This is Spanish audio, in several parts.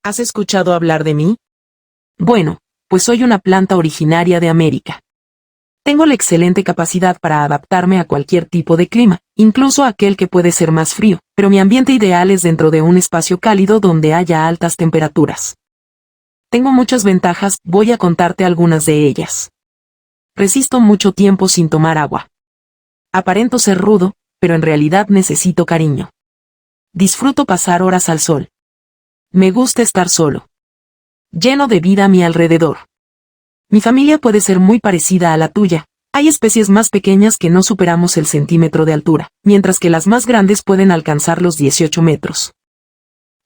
¿Has escuchado hablar de mí? Bueno, pues soy una planta originaria de América. Tengo la excelente capacidad para adaptarme a cualquier tipo de clima, incluso aquel que puede ser más frío, pero mi ambiente ideal es dentro de un espacio cálido donde haya altas temperaturas. Tengo muchas ventajas, voy a contarte algunas de ellas. Resisto mucho tiempo sin tomar agua. Aparento ser rudo, pero en realidad necesito cariño. Disfruto pasar horas al sol. Me gusta estar solo. Lleno de vida a mi alrededor. Mi familia puede ser muy parecida a la tuya. Hay especies más pequeñas que no superamos el centímetro de altura, mientras que las más grandes pueden alcanzar los 18 metros.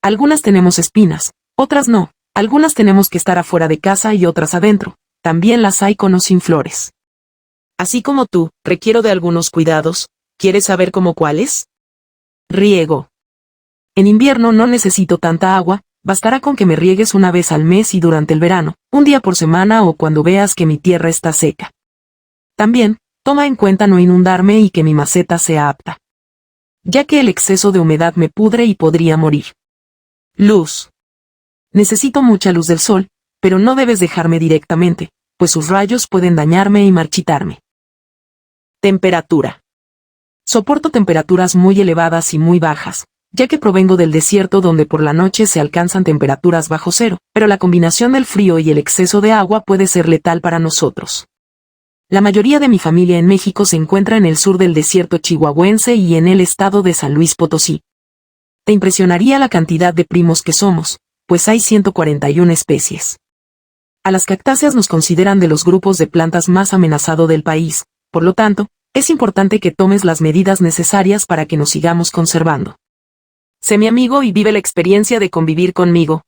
Algunas tenemos espinas, otras no. Algunas tenemos que estar afuera de casa y otras adentro. También las hay con o sin flores. Así como tú, requiero de algunos cuidados. ¿Quieres saber cómo cuáles? Riego. En invierno no necesito tanta agua, bastará con que me riegues una vez al mes y durante el verano, un día por semana o cuando veas que mi tierra está seca. También, toma en cuenta no inundarme y que mi maceta sea apta, ya que el exceso de humedad me pudre y podría morir. Luz. Necesito mucha luz del sol, pero no debes dejarme directamente, pues sus rayos pueden dañarme y marchitarme. Temperatura. Soporto temperaturas muy elevadas y muy bajas, ya que provengo del desierto donde por la noche se alcanzan temperaturas bajo cero, pero la combinación del frío y el exceso de agua puede ser letal para nosotros. La mayoría de mi familia en México se encuentra en el sur del desierto chihuahuense y en el estado de San Luis Potosí. Te impresionaría la cantidad de primos que somos, pues hay 141 especies. A las cactáceas nos consideran de los grupos de plantas más amenazado del país, por lo tanto, es importante que tomes las medidas necesarias para que nos sigamos conservando. Sé mi amigo y vive la experiencia de convivir conmigo.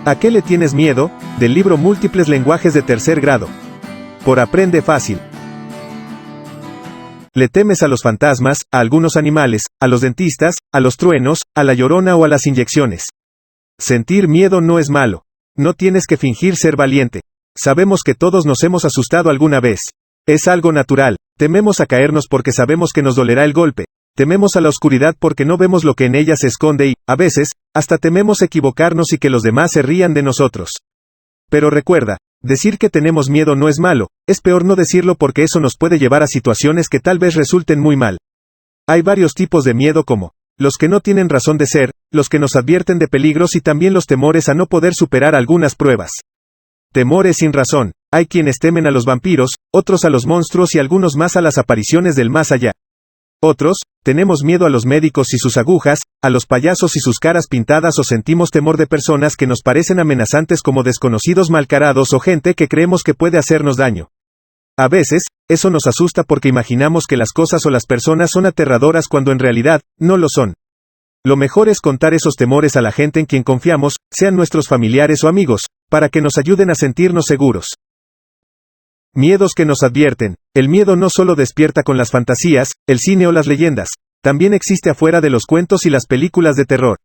¿A qué le tienes miedo? Del libro Múltiples lenguajes de tercer grado. Por Aprende Fácil. ¿Le temes a los fantasmas, a algunos animales, a los dentistas, a los truenos, a la llorona o a las inyecciones? Sentir miedo no es malo. No tienes que fingir ser valiente. Sabemos que todos nos hemos asustado alguna vez. Es algo natural. Tememos a caernos porque sabemos que nos dolerá el golpe. Tememos a la oscuridad porque no vemos lo que en ella se esconde y, a veces, hasta tememos equivocarnos y que los demás se rían de nosotros. Pero recuerda, decir que tenemos miedo no es malo, es peor no decirlo porque eso nos puede llevar a situaciones que tal vez resulten muy mal. Hay varios tipos de miedo como los que no tienen razón de ser, los que nos advierten de peligros y también los temores a no poder superar algunas pruebas. Temores sin razón. Hay quienes temen a los vampiros, otros a los monstruos y algunos más a las apariciones del más allá. Otros, tenemos miedo a los médicos y sus agujas, a los payasos y sus caras pintadas o sentimos temor de personas que nos parecen amenazantes como desconocidos malcarados o gente que creemos que puede hacernos daño. A veces, eso nos asusta porque imaginamos que las cosas o las personas son aterradoras cuando en realidad, no lo son. Lo mejor es contar esos temores a la gente en quien confiamos, sean nuestros familiares o amigos, para que nos ayuden a sentirnos seguros. Miedos que nos advierten. El miedo no solo despierta con las fantasías, el cine o las leyendas, también existe afuera de los cuentos y las películas de terror.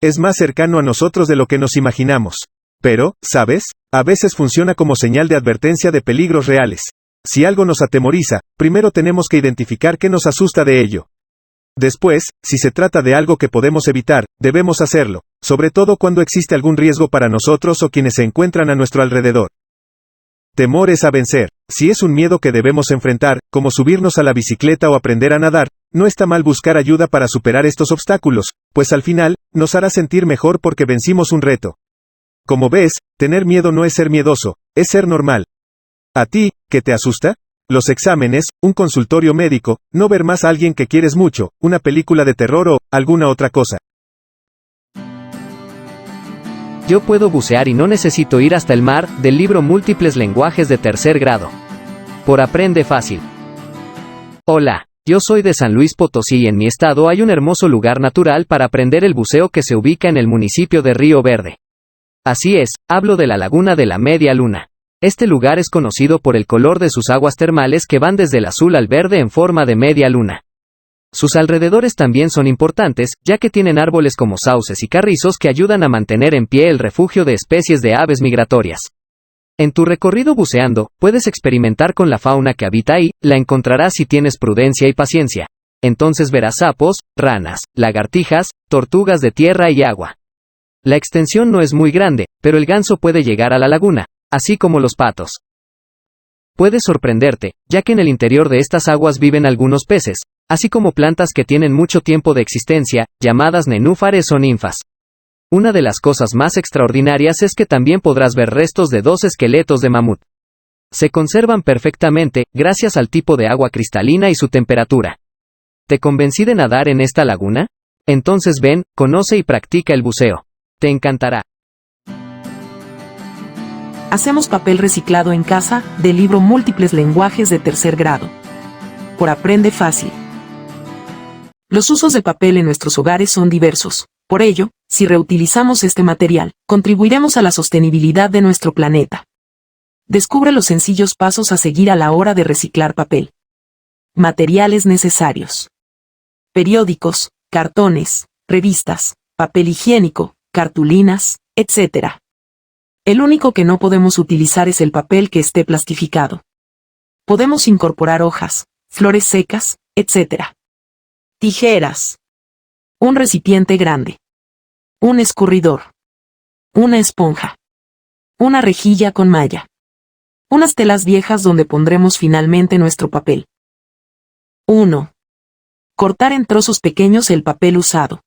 Es más cercano a nosotros de lo que nos imaginamos. Pero, ¿sabes? A veces funciona como señal de advertencia de peligros reales. Si algo nos atemoriza, primero tenemos que identificar qué nos asusta de ello. Después, si se trata de algo que podemos evitar, debemos hacerlo, sobre todo cuando existe algún riesgo para nosotros o quienes se encuentran a nuestro alrededor. Temores a vencer. Si es un miedo que debemos enfrentar, como subirnos a la bicicleta o aprender a nadar, no está mal buscar ayuda para superar estos obstáculos, pues al final, nos hará sentir mejor porque vencimos un reto. Como ves, tener miedo no es ser miedoso, es ser normal. ¿A ti, qué te asusta? Los exámenes, un consultorio médico, no ver más a alguien que quieres mucho, una película de terror o alguna otra cosa. Yo puedo bucear y no necesito ir hasta el mar, del libro Múltiples lenguajes de tercer grado. Por Aprende Fácil. Hola, yo soy de San Luis Potosí y en mi estado hay un hermoso lugar natural para aprender el buceo que se ubica en el municipio de Río Verde. Así es, hablo de la Laguna de la Media Luna. Este lugar es conocido por el color de sus aguas termales que van desde el azul al verde en forma de media luna. Sus alrededores también son importantes, ya que tienen árboles como sauces y carrizos que ayudan a mantener en pie el refugio de especies de aves migratorias. En tu recorrido buceando, puedes experimentar con la fauna que habita ahí, la encontrarás si tienes prudencia y paciencia. entonces verás sapos, ranas, lagartijas, tortugas de tierra y agua. La extensión no es muy grande, pero el ganso puede llegar a la laguna, así como los patos. Puede sorprenderte, ya que en el interior de estas aguas viven algunos peces, así como plantas que tienen mucho tiempo de existencia, llamadas nenúfares o ninfas. Una de las cosas más extraordinarias es que también podrás ver restos de 2 esqueletos de mamut. Se conservan perfectamente, gracias al tipo de agua cristalina y su temperatura. ¿Te convencí de nadar en esta laguna? Entonces ven, conoce y practica el buceo. Te encantará. Hacemos papel reciclado en casa, del libro Múltiples lenguajes de tercer grado. Por Aprende Fácil. Los usos de papel en nuestros hogares son diversos. Por ello, si reutilizamos este material, contribuiremos a la sostenibilidad de nuestro planeta. Descubre los sencillos pasos a seguir a la hora de reciclar papel. Materiales necesarios: periódicos, cartones, revistas, papel higiénico, cartulinas, etc. El único que no podemos utilizar es el papel que esté plastificado. Podemos incorporar hojas, flores secas, etc. Tijeras. Un recipiente grande. Un escurridor. Una esponja. Una rejilla con malla. Unas telas viejas donde pondremos finalmente nuestro papel. 1. Cortar en trozos pequeños el papel usado.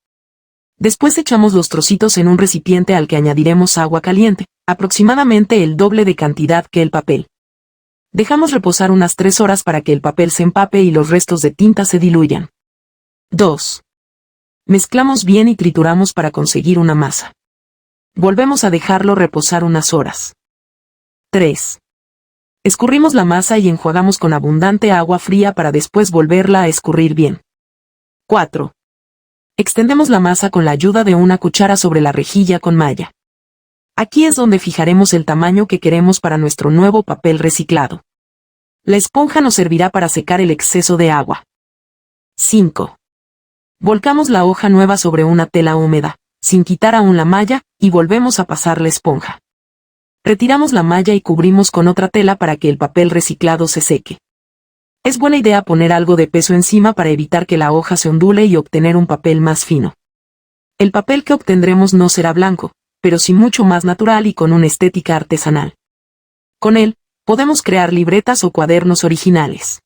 Después echamos los trocitos en un recipiente al que añadiremos agua caliente, aproximadamente el doble de cantidad que el papel. Dejamos reposar unas 3 horas para que el papel se empape y los restos de tinta se diluyan. 2. Mezclamos bien y trituramos para conseguir una masa. Volvemos a dejarlo reposar unas horas. 3. Escurrimos la masa y enjuagamos con abundante agua fría para después volverla a escurrir bien. 4. Extendemos la masa con la ayuda de una cuchara sobre la rejilla con malla. Aquí es donde fijaremos el tamaño que queremos para nuestro nuevo papel reciclado. La esponja nos servirá para secar el exceso de agua. 5. Volcamos la hoja nueva sobre una tela húmeda, sin quitar aún la malla, y volvemos a pasar la esponja. Retiramos la malla y cubrimos con otra tela para que el papel reciclado se seque. Es buena idea poner algo de peso encima para evitar que la hoja se ondule y obtener un papel más fino. El papel que obtendremos no será blanco, pero sí mucho más natural y con una estética artesanal. Con él, podemos crear libretas o cuadernos originales.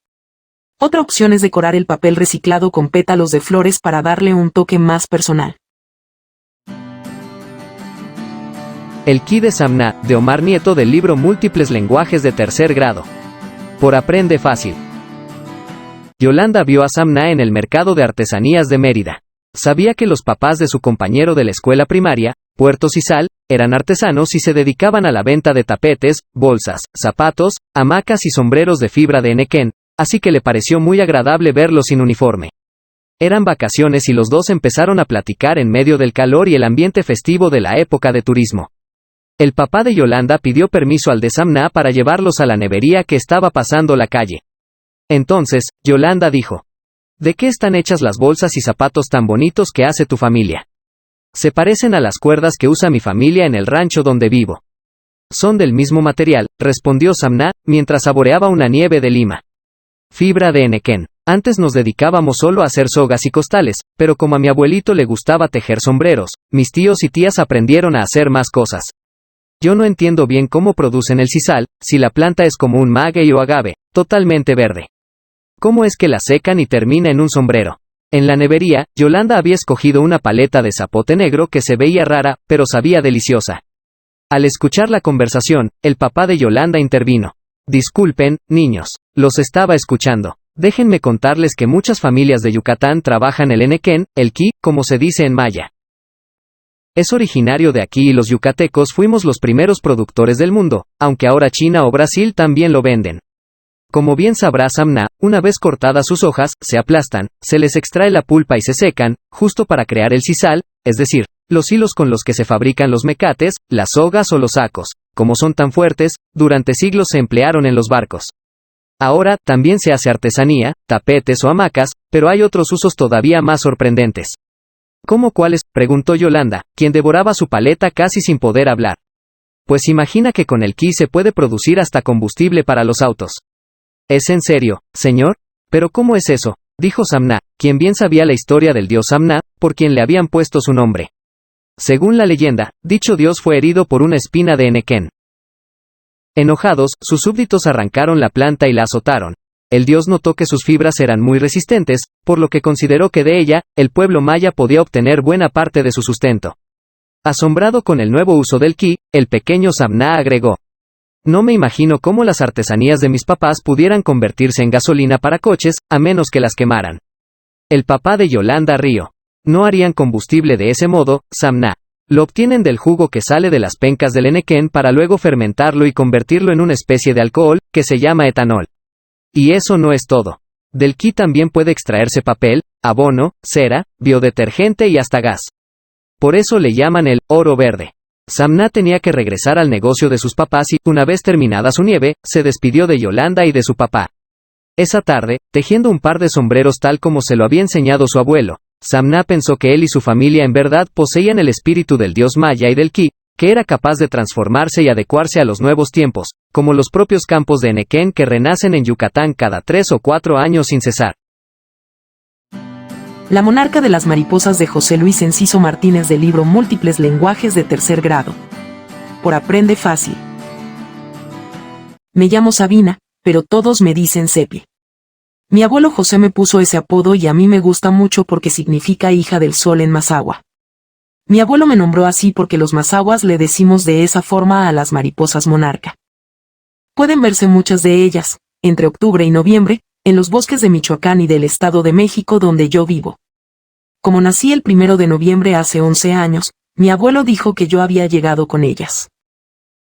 Otra opción es decorar el papel reciclado con pétalos de flores para darle un toque más personal. El Ki de Samná, de Omar Nieto, del libro Múltiples lenguajes de tercer grado. Por Aprende Fácil. Yolanda vio a Samná en el mercado de artesanías de Mérida. Sabía que los papás de su compañero de la escuela primaria, Puertos y Sal, eran artesanos y se dedicaban a la venta de tapetes, bolsas, zapatos, hamacas y sombreros de fibra de enequén, así que le pareció muy agradable verlos sin uniforme. Eran vacaciones y los dos empezaron a platicar en medio del calor y el ambiente festivo de la época de turismo. El papá de Yolanda pidió permiso al de Samná para llevarlos a la nevería que estaba pasando la calle. Entonces, Yolanda dijo: ¿de qué están hechas las bolsas y zapatos tan bonitos que hace tu familia? Se parecen a las cuerdas que usa mi familia en el rancho donde vivo. Son del mismo material, respondió Samná, mientras saboreaba una nieve de lima. Fibra de enequén. Antes nos dedicábamos solo a hacer sogas y costales, pero como a mi abuelito le gustaba tejer sombreros, mis tíos y tías aprendieron a hacer más cosas. Yo no entiendo bien cómo producen el sisal, si la planta es como un maguey o agave, totalmente verde. ¿Cómo es que la secan y termina en un sombrero? En la nevería, Yolanda había escogido una paleta de zapote negro que se veía rara, pero sabía deliciosa. Al escuchar la conversación, el papá de Yolanda intervino. Disculpen, niños, los estaba escuchando. Déjenme contarles que muchas familias de Yucatán trabajan el enequén, el ki, como se dice en maya. Es originario de aquí y los yucatecos fuimos los primeros productores del mundo, aunque ahora China o Brasil también lo venden. Como bien sabrá Samná, una vez cortadas sus hojas, se aplastan, se les extrae la pulpa y se secan, justo para crear el sisal, es decir, los hilos con los que se fabrican los mecates, las sogas o los sacos. Como son tan fuertes, durante siglos se emplearon en los barcos. Ahora, también se hace artesanía, tapetes o hamacas, pero hay otros usos todavía más sorprendentes. ¿Cómo cuáles?, preguntó Yolanda, quien devoraba su paleta casi sin poder hablar. Pues imagina que con el ki se puede producir hasta combustible para los autos. ¿Es en serio, señor? ¿Pero cómo es eso? dijo Samná, quien bien sabía la historia del dios Samná, por quien le habían puesto su nombre. Según la leyenda, dicho dios fue herido por una espina de Enequén. Enojados, sus súbditos arrancaron la planta y la azotaron. El dios notó que sus fibras eran muy resistentes, por lo que consideró que de ella, el pueblo maya podía obtener buena parte de su sustento. Asombrado con el nuevo uso del ki, el pequeño Samná agregó: no me imagino cómo las artesanías de mis papás pudieran convertirse en gasolina para coches, a menos que las quemaran. El papá de Yolanda rió. No harían combustible de ese modo, Samná. Lo obtienen del jugo que sale de las pencas del enequén para luego fermentarlo y convertirlo en una especie de alcohol, que se llama etanol. Y eso no es todo. Del ki también puede extraerse papel, abono, cera, biodetergente y hasta gas. Por eso le llaman el oro verde. Samná tenía que regresar al negocio de sus papás y, una vez terminada su nieve, se despidió de Yolanda y de su papá. Esa tarde, tejiendo un par de sombreros tal como se lo había enseñado su abuelo, Samná pensó que él y su familia en verdad poseían el espíritu del dios maya y del ki, que era capaz de transformarse y adecuarse a los nuevos tiempos, como los propios campos de Enequén que renacen en Yucatán cada 3 o 4 años sin cesar. La monarca de las mariposas de José Luis Enciso Martínez del libro Múltiples lenguajes de tercer grado. Por Aprende Fácil. Me llamo Sabina, pero todos me dicen Sepie. Mi abuelo José me puso ese apodo y a mí me gusta mucho porque significa hija del sol en Mazahua. Mi abuelo me nombró así porque los mazahuas le decimos de esa forma a las mariposas monarca. Pueden verse muchas de ellas, entre octubre y noviembre, en los bosques de Michoacán y del Estado de México donde yo vivo. Como nací el 1 de noviembre hace 11 años, mi abuelo dijo que yo había llegado con ellas.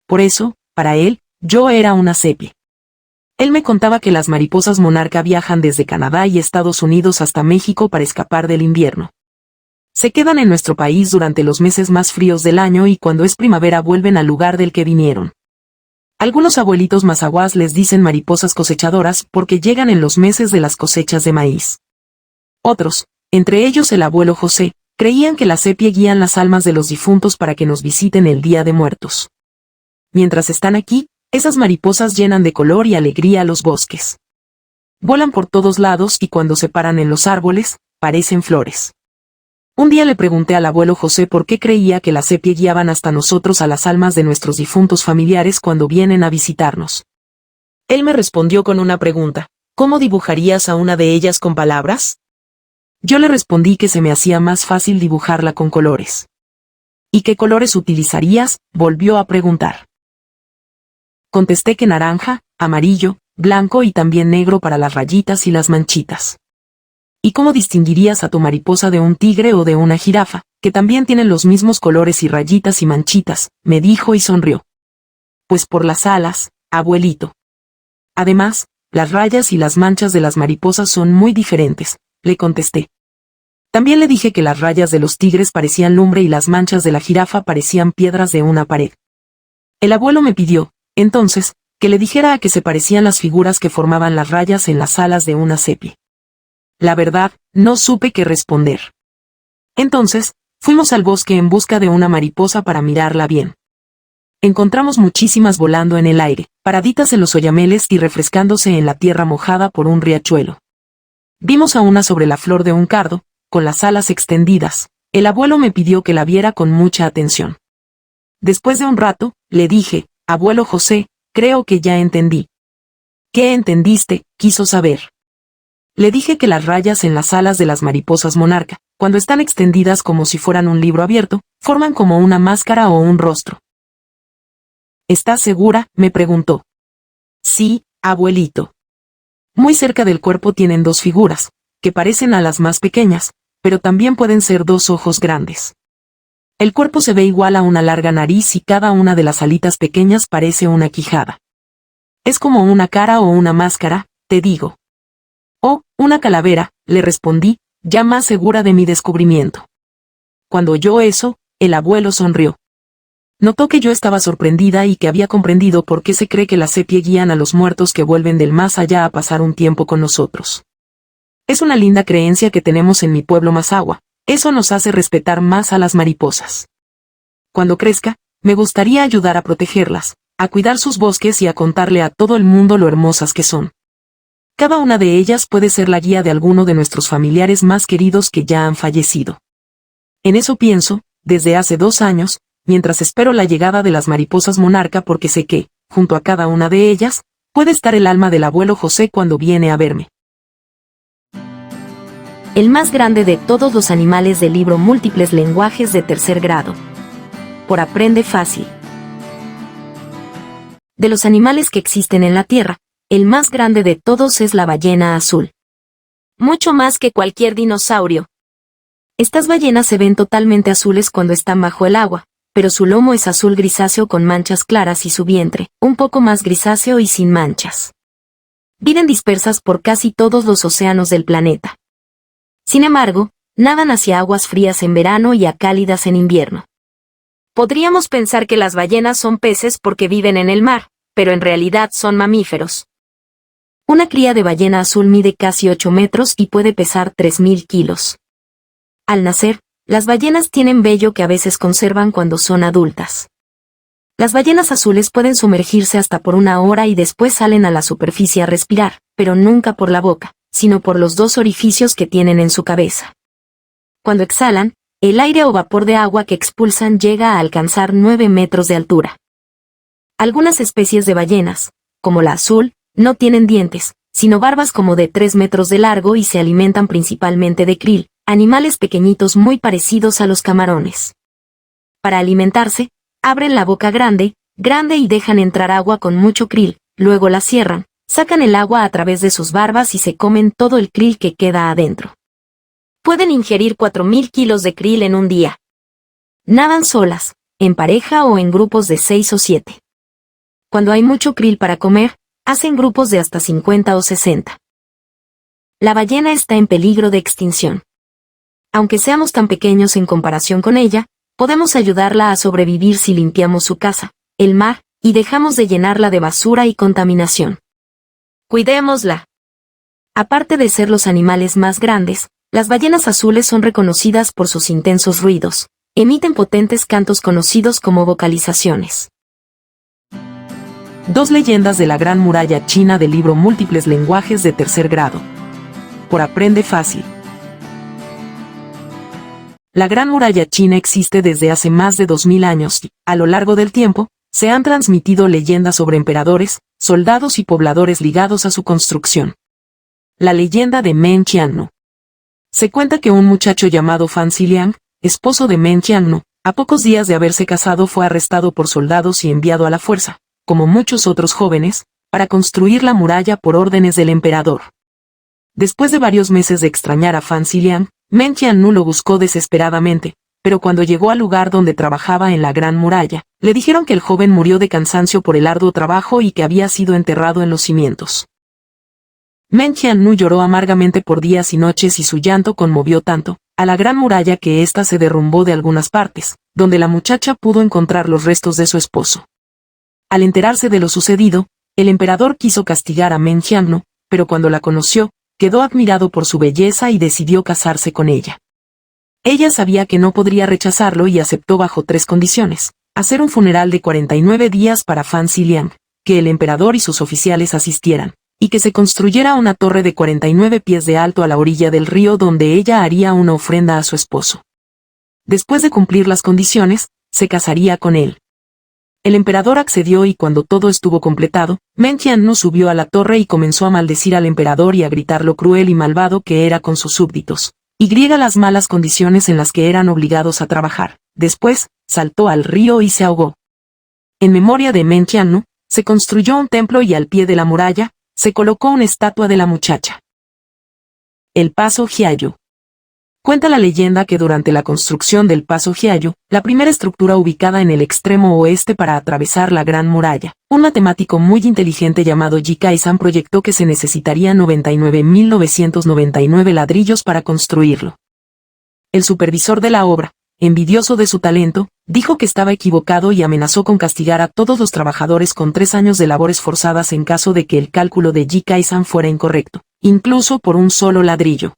Por eso, para él, yo era una sepie. Él me contaba que las mariposas monarca viajan desde Canadá y Estados Unidos hasta México para escapar del invierno. Se quedan en nuestro país durante los meses más fríos del año y cuando es primavera vuelven al lugar del que vinieron. Algunos abuelitos mazahuas les dicen mariposas cosechadoras porque llegan en los meses de las cosechas de maíz. Otros, entre ellos el abuelo José, creían que las sepie guían las almas de los difuntos para que nos visiten el Día de Muertos. Mientras están aquí, esas mariposas llenan de color y alegría los bosques. Volan por todos lados y cuando se paran en los árboles, parecen flores. Un día le pregunté al abuelo José por qué creía que las sepie guiaban hasta nosotros a las almas de nuestros difuntos familiares cuando vienen a visitarnos. Él me respondió con una pregunta: ¿cómo dibujarías a una de ellas con palabras? Yo le respondí que se me hacía más fácil dibujarla con colores. ¿Y qué colores utilizarías?, volvió a preguntar. Contesté que naranja, amarillo, blanco y también negro para las rayitas y las manchitas. ¿Y cómo distinguirías a tu mariposa de un tigre o de una jirafa, que también tienen los mismos colores y rayitas y manchitas?, me dijo y sonrió. Pues por las alas, abuelito. Además, las rayas y las manchas de las mariposas son muy diferentes, le contesté. También le dije que las rayas de los tigres parecían lumbre y las manchas de la jirafa parecían piedras de una pared. El abuelo me pidió, entonces, que le dijera a qué se parecían las figuras que formaban las rayas en las alas de una sepie. La verdad, no supe qué responder. Entonces, fuimos al bosque en busca de una mariposa para mirarla bien. Encontramos muchísimas volando en el aire, paraditas en los oyameles y refrescándose en la tierra mojada por un riachuelo. Vimos a una sobre la flor de un cardo, con las alas extendidas. El abuelo me pidió que la viera con mucha atención. Después de un rato, le dije: abuelo José, creo que ya entendí. ¿Qué entendiste?, quiso saber. Le dije que las rayas en las alas de las mariposas monarca, cuando están extendidas como si fueran un libro abierto, forman como una máscara o un rostro. ¿Estás segura?, me preguntó. Sí, abuelito. Muy cerca del cuerpo tienen dos figuras, que parecen a las más pequeñas, pero también pueden ser dos ojos grandes. El cuerpo se ve igual a una larga nariz y cada una de las alitas pequeñas parece una quijada. Es como una cara o una máscara, te digo. Oh, una calavera, le respondí, ya más segura de mi descubrimiento. Cuando oyó eso, el abuelo sonrió. Notó que yo estaba sorprendida y que había comprendido por qué se cree que las sepie guían a los muertos que vuelven del más allá a pasar un tiempo con nosotros. Es una linda creencia que tenemos en mi pueblo Mazahua. Eso nos hace respetar más a las mariposas. Cuando crezca, me gustaría ayudar a protegerlas, a cuidar sus bosques y a contarle a todo el mundo lo hermosas que son. Cada una de ellas puede ser la guía de alguno de nuestros familiares más queridos que ya han fallecido. En eso pienso, desde hace 2 años, mientras espero la llegada de las mariposas monarca porque sé que, junto a cada una de ellas, puede estar el alma del abuelo José cuando viene a verme. El más grande de todos los animales del libro Múltiples lenguajes de tercer grado. Por Aprende Fácil. De los animales que existen en la Tierra, el más grande de todos es la ballena azul. Mucho más que cualquier dinosaurio. Estas ballenas se ven totalmente azules cuando están bajo el agua, pero su lomo es azul grisáceo con manchas claras y su vientre, un poco más grisáceo y sin manchas. Viven dispersas por casi todos los océanos del planeta. Sin embargo, nadan hacia aguas frías en verano y a cálidas en invierno. Podríamos pensar que las ballenas son peces porque viven en el mar, pero en realidad son mamíferos. Una cría de ballena azul mide casi 8 metros y puede pesar 3.000 kilos. Al nacer, las ballenas tienen vello que a veces conservan cuando son adultas. Las ballenas azules pueden sumergirse hasta por 1 hora y después salen a la superficie a respirar, pero nunca por la boca, sino por los 2 orificios que tienen en su cabeza. Cuando exhalan, el aire o vapor de agua que expulsan llega a alcanzar 9 metros de altura. Algunas especies de ballenas, como la azul, no tienen dientes, sino barbas como de 3 metros de largo y se alimentan principalmente de krill, animales pequeñitos muy parecidos a los camarones. Para alimentarse, abren la boca grande y dejan entrar agua con mucho krill, luego la cierran, sacan el agua a través de sus barbas y se comen todo el krill que queda adentro. Pueden ingerir 4.000 kilos de krill en un día. Nadan solas, en pareja o en grupos de 6 o 7. Cuando hay mucho krill para comer, hacen grupos de hasta 50 o 60. La ballena está en peligro de extinción. Aunque seamos tan pequeños en comparación con ella, podemos ayudarla a sobrevivir si limpiamos su casa, el mar, y dejamos de llenarla de basura y contaminación. Cuidémosla. Aparte de ser los animales más grandes, las ballenas azules son reconocidas por sus intensos ruidos. Emiten potentes cantos conocidos como vocalizaciones. 2 leyendas de la Gran Muralla China del libro Múltiples lenguajes de tercer grado. Por Aprende Fácil. La Gran Muralla China existe desde hace más de 2000 años y, a lo largo del tiempo, se han transmitido leyendas sobre emperadores, soldados y pobladores ligados a su construcción. La leyenda de Meng Qiannu. Se cuenta que un muchacho llamado Fan Xiliang, esposo de Meng Qiannu, a pocos días de haberse casado fue arrestado por soldados y enviado a la fuerza, como muchos otros jóvenes, para construir la muralla por órdenes del emperador. Después de varios meses de extrañar a Fan Xiliang, Meng Qiannu lo buscó desesperadamente, pero cuando llegó al lugar donde trabajaba en la Gran Muralla, le dijeron que el joven murió de cansancio por el arduo trabajo y que había sido enterrado en los cimientos. Meng Qiannu lloró amargamente por días y noches y su llanto conmovió tanto a la Gran Muralla que ésta se derrumbó de algunas partes, donde la muchacha pudo encontrar los restos de su esposo. Al enterarse de lo sucedido, el emperador quiso castigar a Meng Qiannu, pero cuando la conoció, quedó admirado por su belleza y decidió casarse con ella. Ella sabía que no podría rechazarlo y aceptó bajo 3 condiciones: hacer un funeral de 49 días para Fan Xiliang, que el emperador y sus oficiales asistieran, y que se construyera una torre de 49 pies de alto a la orilla del río donde ella haría una ofrenda a su esposo. Después de cumplir las condiciones, se casaría con él. El emperador accedió y cuando todo estuvo completado, Meng Qiannu subió a la torre y comenzó a maldecir al emperador y a gritar lo cruel y malvado que era con sus súbditos, y las malas condiciones en las que eran obligados a trabajar. Después, saltó al río y se ahogó. En memoria de Meng Qiannu, se construyó un templo y al pie de la muralla, se colocó una estatua de la muchacha. El Paso Jiayu. Cuenta la leyenda que durante la construcción del Paso Jiayu, la primera estructura ubicada en el extremo oeste para atravesar la Gran Muralla, un matemático muy inteligente llamado Yi Kai-san proyectó que se necesitarían 99.999 ladrillos para construirlo. El supervisor de la obra, envidioso de su talento, dijo que estaba equivocado y amenazó con castigar a todos los trabajadores con 3 años de labores forzadas en caso de que el cálculo de Yi Kai-san fuera incorrecto, incluso por un solo ladrillo.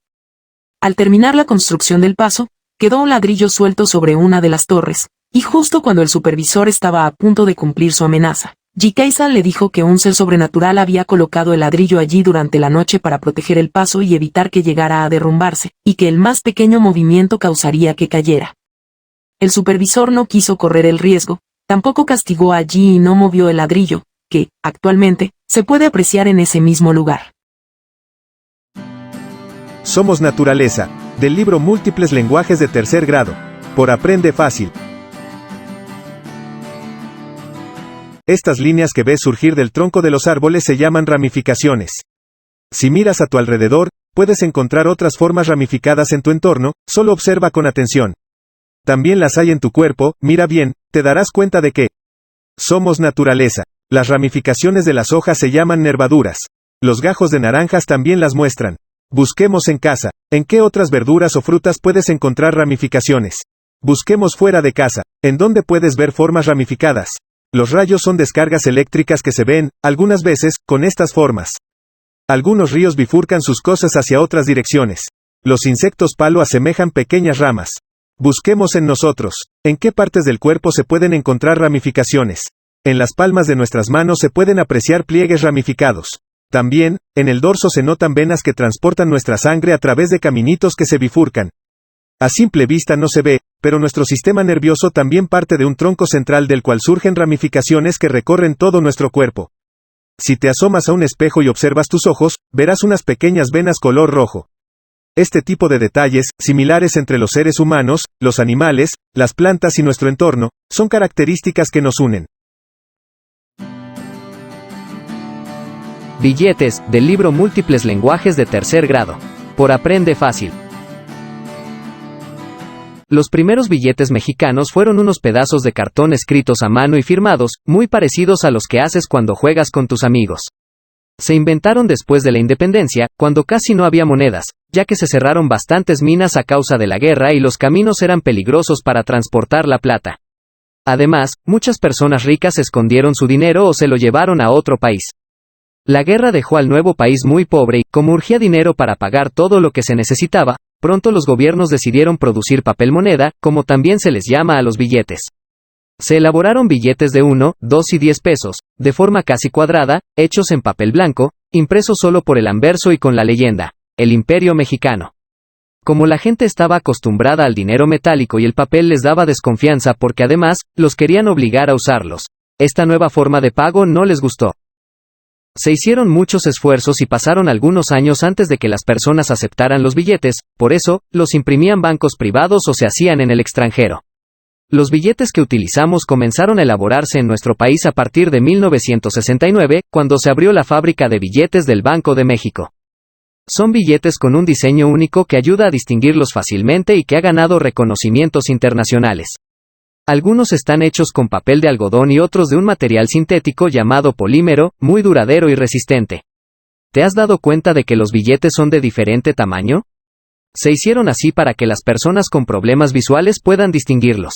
Al terminar la construcción del paso, quedó un ladrillo suelto sobre una de las torres, y justo cuando el supervisor estaba a punto de cumplir su amenaza, Jikaisan le dijo que un ser sobrenatural había colocado el ladrillo allí durante la noche para proteger el paso y evitar que llegara a derrumbarse, y que el más pequeño movimiento causaría que cayera. El supervisor no quiso correr el riesgo, tampoco castigó allí y no movió el ladrillo, que, actualmente, se puede apreciar en ese mismo lugar. Somos Naturaleza, del libro Múltiples lenguajes de tercer grado, por Aprende Fácil. Estas líneas que ves surgir del tronco de los árboles se llaman ramificaciones. Si miras a tu alrededor, puedes encontrar otras formas ramificadas en tu entorno, solo observa con atención. También las hay en tu cuerpo, mira bien, te darás cuenta de que somos naturaleza. Las ramificaciones de las hojas se llaman nervaduras. Los gajos de naranjas también las muestran. Busquemos en casa. ¿En qué otras verduras o frutas puedes encontrar ramificaciones? Busquemos fuera de casa. ¿En dónde puedes ver formas ramificadas? Los rayos son descargas eléctricas que se ven, algunas veces, con estas formas. Algunos ríos bifurcan sus cosas hacia otras direcciones. Los insectos palo asemejan pequeñas ramas. Busquemos en nosotros. ¿En qué partes del cuerpo se pueden encontrar ramificaciones? En las palmas de nuestras manos se pueden apreciar pliegues ramificados. También, en el dorso se notan venas que transportan nuestra sangre a través de caminitos que se bifurcan. A simple vista no se ve, pero nuestro sistema nervioso también parte de un tronco central del cual surgen ramificaciones que recorren todo nuestro cuerpo. Si te asomas a un espejo y observas tus ojos, verás unas pequeñas venas color rojo. Este tipo de detalles, similares entre los seres humanos, los animales, las plantas y nuestro entorno, son características que nos unen. Billetes, del libro Múltiples lenguajes de tercer grado. Por Aprende Fácil. Los primeros billetes mexicanos fueron unos pedazos de cartón escritos a mano y firmados, muy parecidos a los que haces cuando juegas con tus amigos. Se inventaron después de la independencia, cuando casi no había monedas, ya que se cerraron bastantes minas a causa de la guerra y los caminos eran peligrosos para transportar la plata. Además, muchas personas ricas escondieron su dinero o se lo llevaron a otro país. La guerra dejó al nuevo país muy pobre y, como urgía dinero para pagar todo lo que se necesitaba, pronto los gobiernos decidieron producir papel moneda, como también se les llama a los billetes. Se elaboraron billetes de 1, 2 y 10 pesos, de forma casi cuadrada, hechos en papel blanco, impresos solo por el anverso y con la leyenda, el Imperio Mexicano. Como la gente estaba acostumbrada al dinero metálico y el papel les daba desconfianza porque además, los querían obligar a usarlos. Esta nueva forma de pago no les gustó. Se hicieron muchos esfuerzos y pasaron algunos años antes de que las personas aceptaran los billetes, por eso, los imprimían bancos privados o se hacían en el extranjero. Los billetes que utilizamos comenzaron a elaborarse en nuestro país a partir de 1969, cuando se abrió la fábrica de billetes del Banco de México. Son billetes con un diseño único que ayuda a distinguirlos fácilmente y que ha ganado reconocimientos internacionales. Algunos están hechos con papel de algodón y otros de un material sintético llamado polímero, muy duradero y resistente. ¿Te has dado cuenta de que los billetes son de diferente tamaño? Se hicieron así para que las personas con problemas visuales puedan distinguirlos.